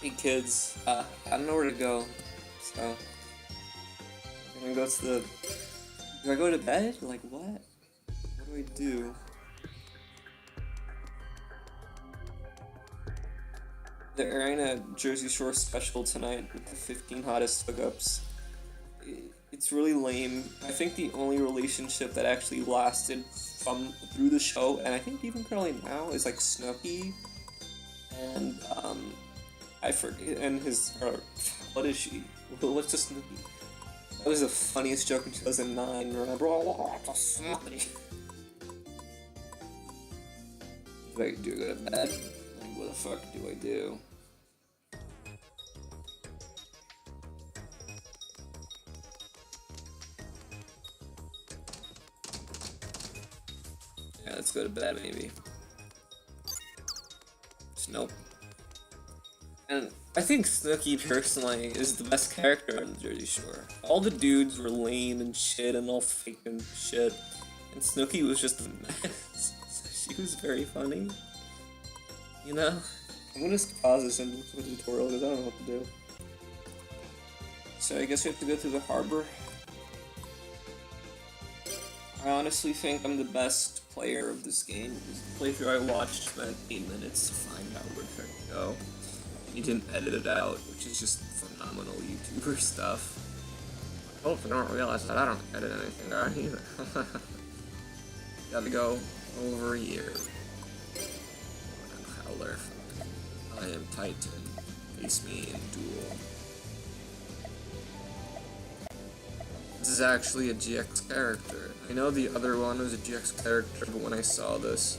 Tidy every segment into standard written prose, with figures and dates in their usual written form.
Hey kids, I don't know where to go, so I'm gonna go to the. Do I go to bed? Like what? What do I do? They're airing a Jersey Shore special tonight with the 15 hottest hookups. It's really lame. I think the only relationship that actually lasted from through the show, and I think even currently now, is like Snooki and I forget, and his, or what is she? What's the Snooki? That was the funniest joke in 2009, remember? Oh, it's a Snooki. Do I go to bed? Like, what the fuck do I do? Yeah, let's go to bed, maybe. Nope. And I think Snooki, personally, is the best character on the Jersey Shore. All the dudes were lame and shit and all fake and shit. And Snooki was just a mess. So she was very funny. You know? I'm gonna pause this and look for the tutorial because I don't know what to do. So I guess we have to go through the harbor. I honestly think I'm the best player of this game. This playthrough I watched spent 8 minutes to find out where to go. He didn't edit it out, which is just phenomenal YouTuber stuff. I hope you don't realize that I don't edit anything out either. Gotta go over here. Howler. I am Titan. Face me in duel. This is actually a GX character. I know the other one was a GX character, but when I saw this,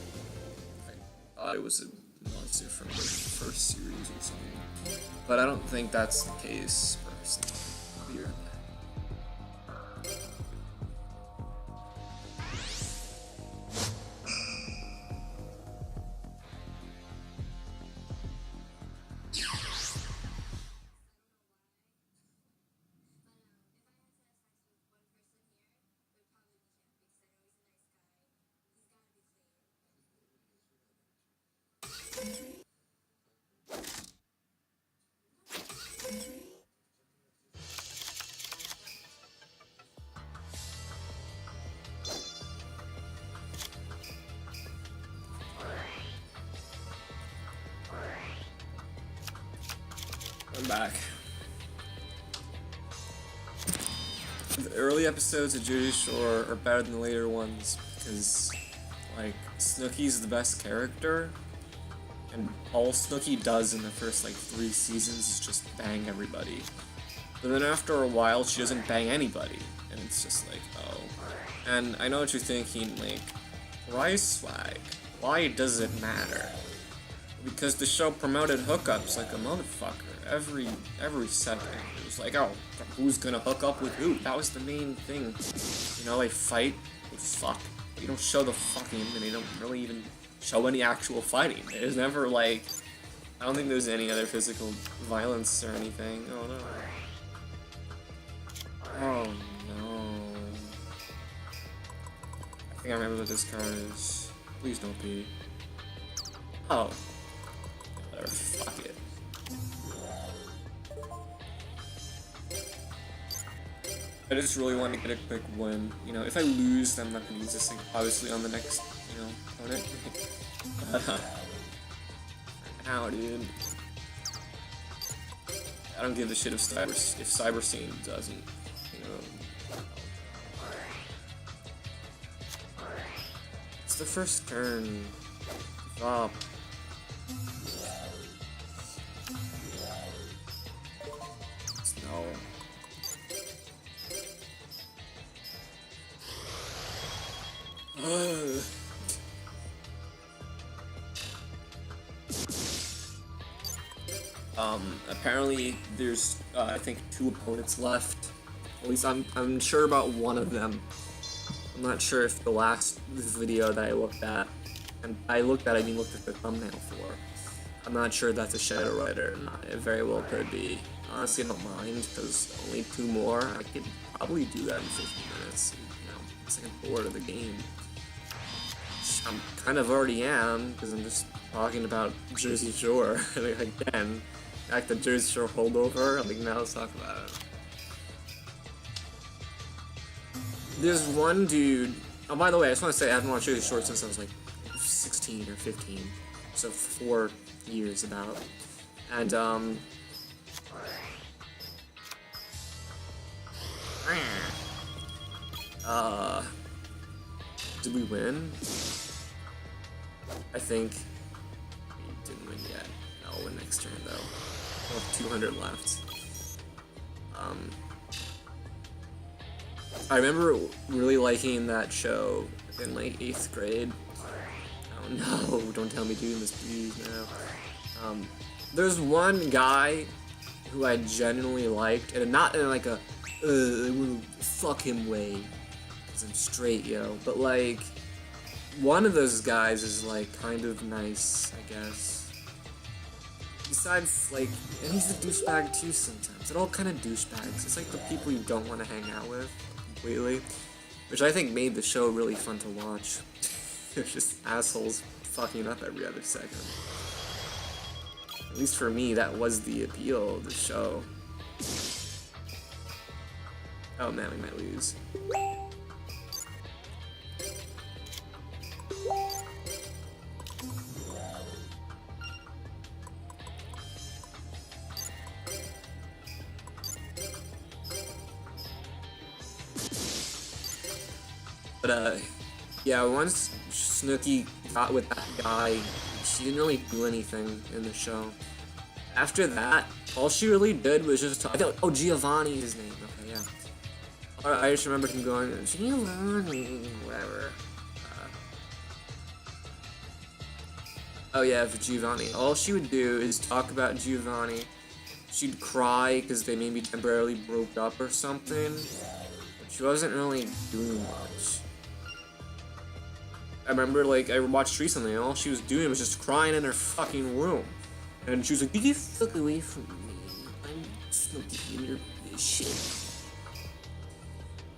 I thought it was a monster from the first series or something. But I don't think that's the case, personally. Weird. I'm back. The early episodes of Jersey Shore are better than the later ones because, like, Snooki's the best character, and all Snooki does in the first, like, 3 seasons is just bang everybody. But then after a while, she doesn't bang anybody, and it's just like, oh. And I know what you're thinking, like, why swag? Why does it matter? Because the show promoted hookups like a motherfucker every second. It was like, oh, who's gonna hook up with who? That was the main thing. You know, they fight, they fuck. You don't show the fucking, and they don't really even show any actual fighting. There's never, like, I don't think there's any other physical violence or anything. Oh no. Oh no. I think I remember what this card is. Please don't be. Oh. Whatever, fuck it. I just really want to get a quick win. You know, if I lose, then I'm not gonna use this thing, obviously, on the next, you know, opponent. But, ow, dude. I don't give a shit if Cyber Scene doesn't, you know. It's the first turn. Stop. No. Apparently there's, I think 2 opponents left. At least I'm sure about one of them. I'm not sure if the last video that I looked at, and I looked at the thumbnail for. I'm not sure that's a Shadow Rider or not. It very well could be. Honestly, I don't mind, because only 2 more, I could probably do that in 15 minutes. You know, it's like I'm bored of the game. I'm kind of already am, because I'm just talking about Jersey Shore again. Like the Jersey Shore holdover. Like, now let's talk about it. There's one dude. Oh, by the way, I just want to say I haven't watched Jersey Shore since I was like 16 or 15, so 4 years about. And did we win? I think we didn't win yet. No, we'll win next turn though. We'll have 200 left. I remember really liking that show in like 8th grade. Oh no, don't tell me doing this please now. There's one guy who I genuinely liked, and not in like a I wanna fuck him way, because I'm straight, yo, but like, one of those guys is like kind of nice, I guess. Besides, like, and he's a douchebag too sometimes. They're all kind of douchebags. It's like the people you don't want to hang out with completely, which I think made the show really fun to watch. They're just assholes fucking up every other second. At least for me, that was the appeal of the show. Oh man, we might lose. But yeah, once Snooki got with that guy, she didn't really do anything in the show. After that, all she really did was just talk. Oh, Giovanni, his name. Okay, yeah. I just remember him going, Giovanni, whatever. Oh yeah, for Giovanni. All she would do is talk about Giovanni. She'd cry because they maybe temporarily broke up or something. But she wasn't really doing much. I remember, like, I watched recently, and all she was doing was just crying in her fucking room. And she was like, "Get the fuck away from me. I'm Snooki in your shit."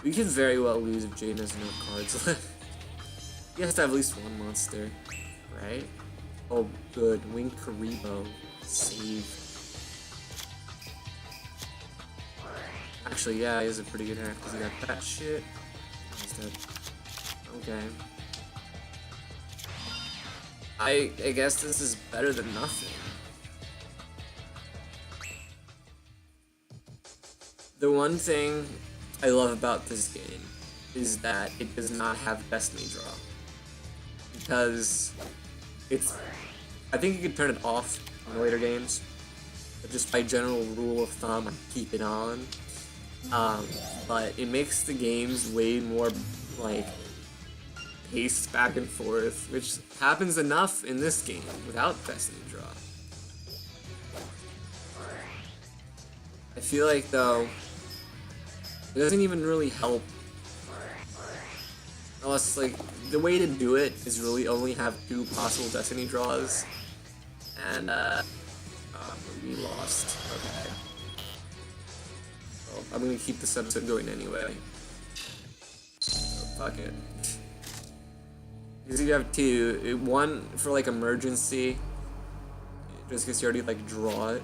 We could very well lose if Jaden has no cards left. He has to have at least one monster, right? Oh, good. Wing Karibo. Save. Actually, yeah, he has a pretty good hand because he got that shit. He's dead. Okay. I guess this is better than nothing. The one thing I love about this game is that it does not have Destiny Draw. Because I think you could turn it off in later games, but just by general rule of thumb, I keep it on. But it makes the games way more, like, paced back and forth, which happens enough in this game without Destiny Draw. I feel like, though, it doesn't even really help. Unless, like, the way to do it is really only have 2 possible Destiny draws. And, we lost. Okay. Well, I'm gonna keep this episode going anyway. So, fuck it. Because you have 2. One for, like, emergency. Just because you already, like, draw it.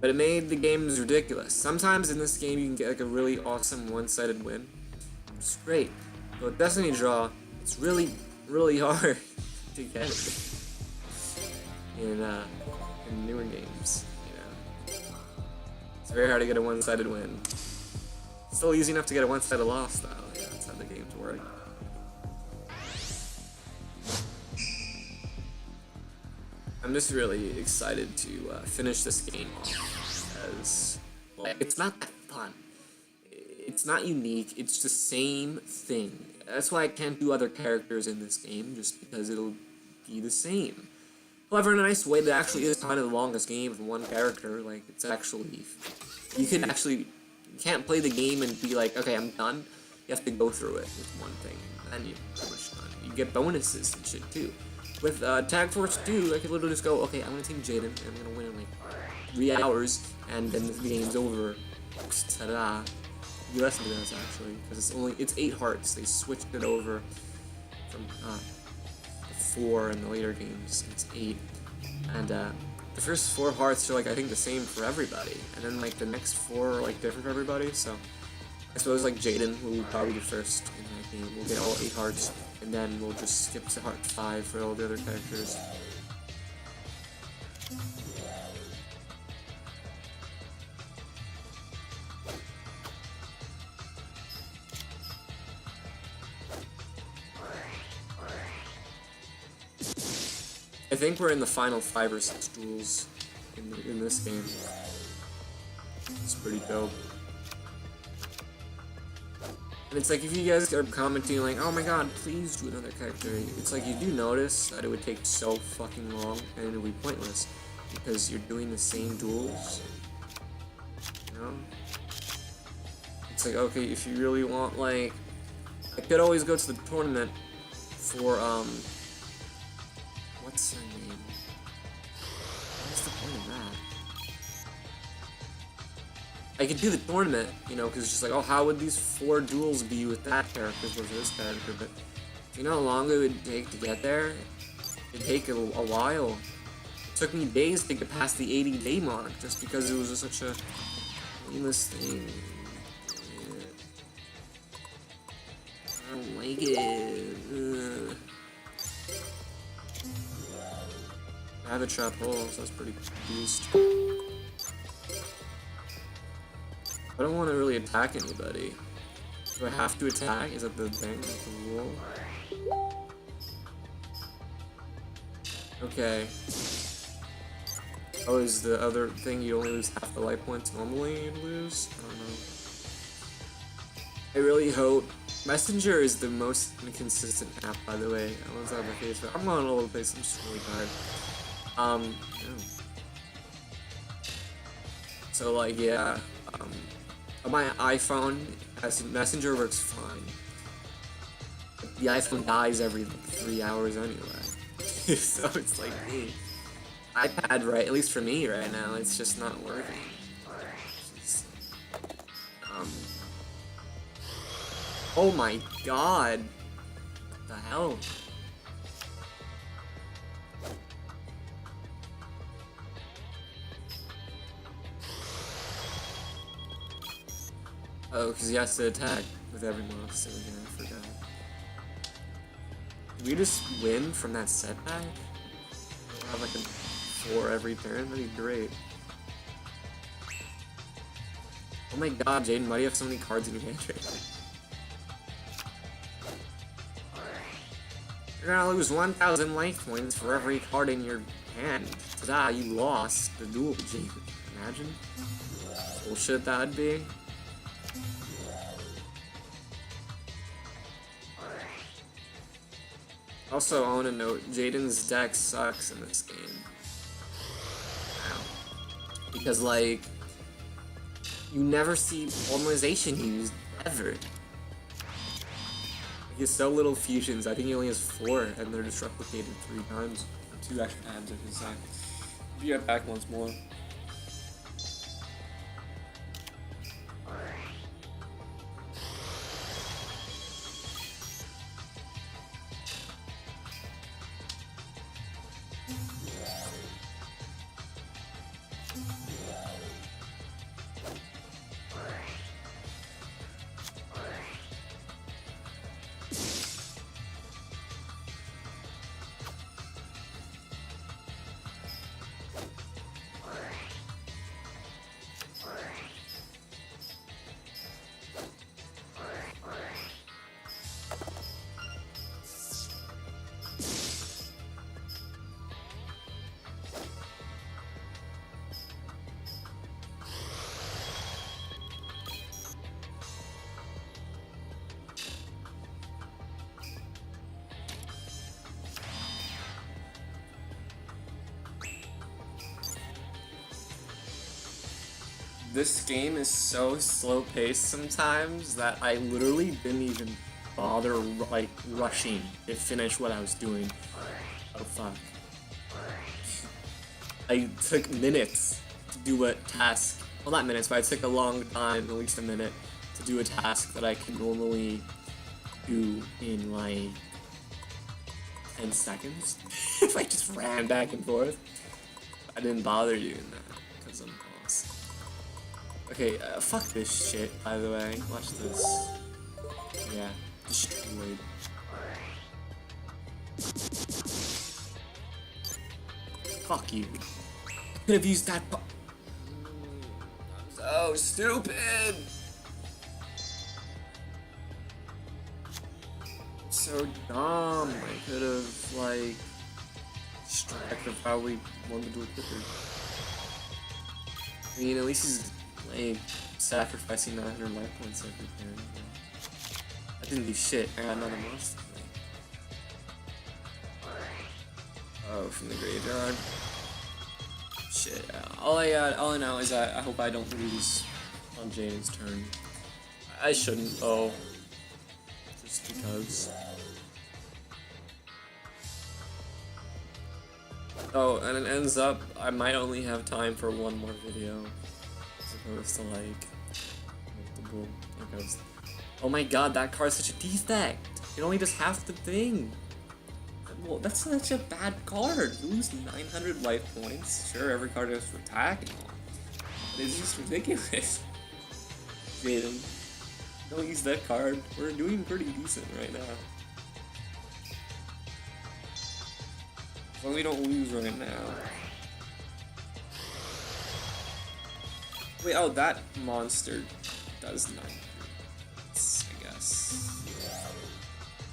But it made the games ridiculous. Sometimes in this game you can get like a really awesome one-sided win. It's great. But with Destiny Draw, it's really, really hard to get in newer games, you know. It's very hard to get a one-sided win. It's still easy enough to get a one-sided loss though. Yeah, that's how the games work. I'm just really excited to finish this game off, because like, it's not that fun. It's not unique, it's the same thing. That's why I can't do other characters in this game, just because it'll be the same. However, in a nice way, that actually is kind of the longest game of one character. Like, it's actually... You can't play the game and be like, okay, I'm done. You have to go through it with one thing, and then you're pretty much done. You get bonuses and shit, too. With Tag Force 2, I could literally just go, okay, I'm gonna take Jaden, and I'm gonna win in like 3 hours, and then the game's over. Ta-da! US does actually, because it's 8 hearts. They switched it over from 4 in the later games. It's 8, and the first 4 hearts are like I think the same for everybody, and then like the next 4 are like different for everybody. So I suppose like Jaden, who will probably be first in that game, will get all 8 hearts, and then we'll just skip to heart 5 for all the other characters. I think we're in the final 5 or 6 duels in this game. It's pretty dope. And it's like, if you guys are commenting like, oh my god, please do another character, it's like you do notice that it would take so fucking long and it would be pointless because you're doing the same duels. You know? It's like, okay, if you really want, like, I could always go to the tournament for, what's her name? What's the point of that? I could do the tournament, you know, because it's just like, oh, how would these 4 duels be with that character versus this character? But you know how long it would take to get there? It'd take a while. It took me days to get past the 80-day mark just because it was just such a painless thing. I don't like it. Ugh. I have a trap hole, so that's pretty beast. I don't want to really attack anybody. Do I have to attack? Is that the thing? Is that the rule? Okay. Oh, is the other thing you only lose half the life points normally you lose? I don't know. I really hope... Messenger is the most inconsistent app, by the way. I was on my face, but I'm going all over the place. I'm just really tired. Yeah. So like, yeah, on my iPhone, Messenger works fine. But the iPhone dies every like 3 hours anyway. So it's like, hey, iPad, right, at least for me right now, it's just not working. Just, oh my god, what the hell? Oh, because he has to attack with every monster again, I forgot. Did we just win from that setback? We'll have like a 4 every turn? That'd be great. Oh my god, Jaden, why do you have so many cards in your hand right now? You're gonna lose 1,000 life points for every card in your hand. Ta-da, you lost the duel, Jaden. Imagine? Bullshit that'd be. Also, I want to note, Jaden's deck sucks in this game. Wow. Because, like, you never see polymerization used, ever. He has so little fusions, I think he only has 4, and they're just replicated 3 times. 2 extra adds, I should say. Be right back once more. This game is so slow-paced sometimes that I literally didn't even bother, like, rushing to finish what I was doing. Oh, fuck. I took minutes to do a task. Well, not minutes, but I took a long time, at least a minute, to do a task that I could normally do in, like, 10 seconds if I just ran back and forth. I didn't bother doing that because I'm awesome. Okay, fuck this shit, by the way. Watch this. Yeah, destroyed. Fuck you. Could have used that. I'm so stupid. So dumb. I could have like. I could have probably won the duel quicker. I mean, at least he's like sacrificing 900 life points every turn. I didn't do shit. I got another monster. Oh, from the graveyard. Shit. All I know is I hope I don't lose on Jaden's turn. I shouldn't though. Just because. Oh, and it ends up I might only have time for one more video. As opposed to like multiple. Oh my god, that card's such a defect! It only does half the thing! Well, that's such a bad card. Lose 900 life points. Sure, every card has to attack and all. But it's just ridiculous. Jaden, don't use that card. We're doing pretty decent right now. As long as we don't lose right now. Wait, oh, that monster does 900, I guess.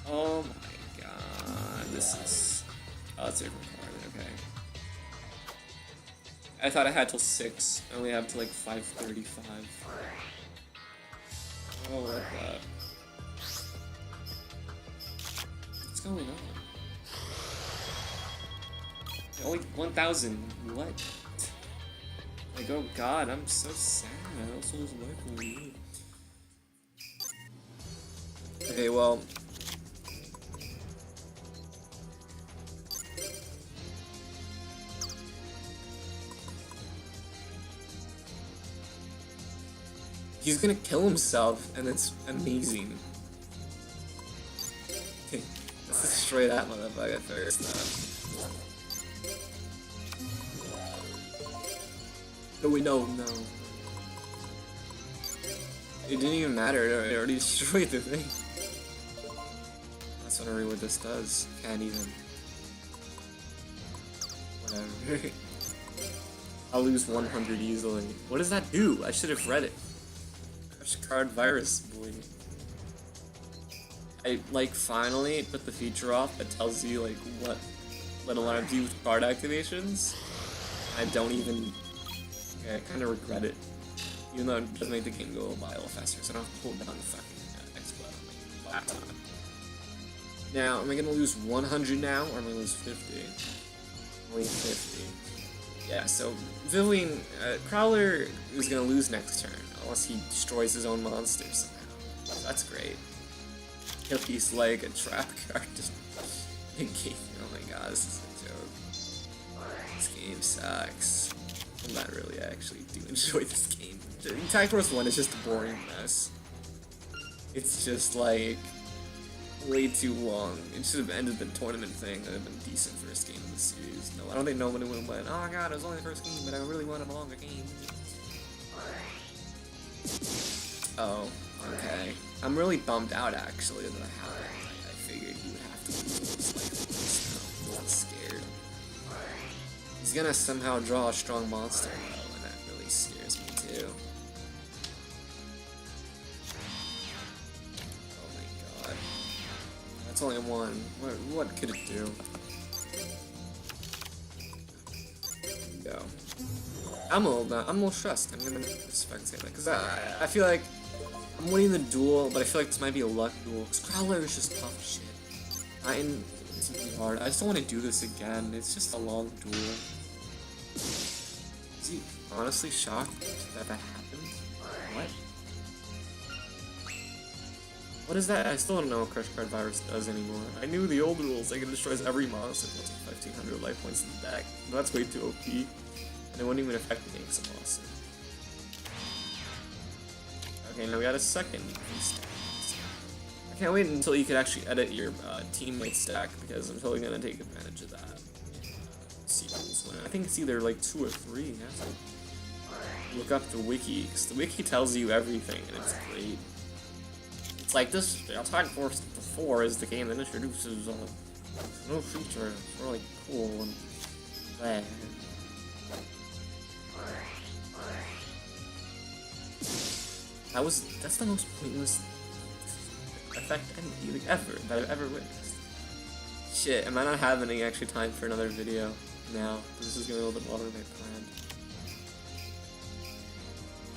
Oh my god, this is... Oh, it's a different card, okay. I thought I had till 6. I only have till like 5:35. Oh, what the... What's going on? Only 1,000. What? Like, oh god, I'm so sad. I also lose life on me. Okay, well. He's gonna kill himself, and it's amazing. Let's destroy that motherfucker first, though. No, wait, no. It didn't even matter, it already destroyed the thing. That's wondering what this does. Can't even. Whatever. I'll lose 100 easily. What does that do? I should have read it. Crush card virus, boy. I, like, finally put the feature off that tells you, like, what it'll let do with card activations. I don't even... I kind of regret it, even though it does make the game go a mile faster, so I don't have to hold down the fucking X-Button on my laptop. Now, am I gonna lose 100 now, or am I gonna lose 50? Only 50. Yeah, so Villain, Prowler is gonna lose next turn, unless he destroys his own monsters somehow. So that's great. He's like a trap card just in game. Oh my god, this is a joke. This game sucks. I'm not really actually do enjoy this game. Attack Force 1 is just a boring mess. It's just like way too long. It should have ended the tournament thing. That would have been a decent first game of the series. No, I don't think nobody would have went, oh my god, it was only the first game, but I really wanted a longer game. Oh, okay. I'm really bummed out actually that I haven't. I figured he would have to lose like this now. I'm scared. He's gonna somehow draw a strong monster though, and that really scares me too. Oh my god. That's only one. What could it do? There we go. I'm a little stressed. I'm gonna spectate that because I feel like I'm winning the duel, but I feel like this might be a luck duel because Crowler is just tough shit. Titan is really hard. I just don't want to do this again. It's just a long duel. Is he honestly shocked that happened? What? What is that? I still don't know what Crush Card Virus does anymore. I knew the old rules, like it destroys every monster with 1,500 life points in the deck. But that's way too OP. And it wouldn't even affect the game some monster. Okay, now we got a second beast. I can't wait until you can actually edit your teammate stack, because I'm totally gonna take advantage of that. See who's winning. I think it's either like 2 or 3. You have to look up the wiki, because the wiki tells you everything, and it's great. It's like this, Attack Force 4 is the game that introduces new features. It's really cool and bad. That's the most pointless effect ever that I've ever witnessed. Shit, I might not have any actually time for another video now. This is going a little bit longer than I planned.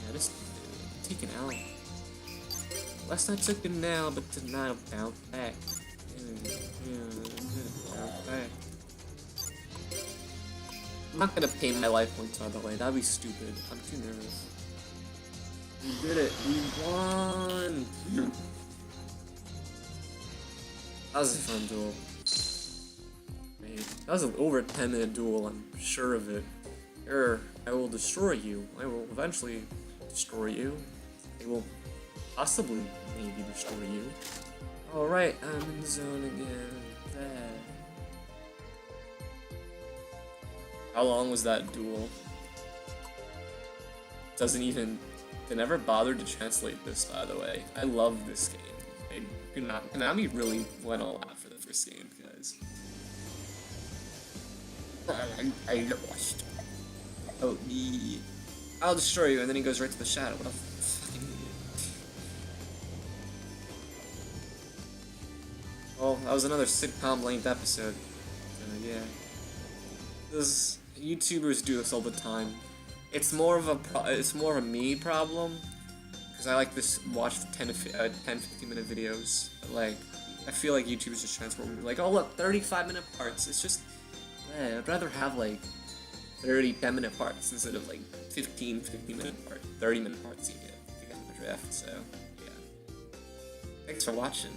Yeah, just take an L. Last night took an L, but tonight I'll bounce back. I'm not gonna pay my life points by the way, that'd be stupid. I'm too nervous. We did it, we won! That was a fun duel. That was an over 10-minute duel, I'm sure of it. I will destroy you. I will eventually destroy you. I will possibly maybe destroy you. Alright, I'm in the zone again. There. How long was that duel? They never bothered to translate this, by the way. I love this game. Konami really went all out for the first game, guys. I lost. Oh, me. I'll destroy you, and then he goes right to the shadow. What a fucking idiot. Well, that was another sitcom-length episode. Yeah. YouTubers do this all the time. It's more of a me problem, because I like to watch 10-15 minute videos. But, like, I feel like YouTubers just transform me like, oh look, 35-minute parts. It's just, I'd rather have like 10-minute parts instead of like 15-minute parts, 30-minute parts. You get the drift. So yeah. Thanks for watching.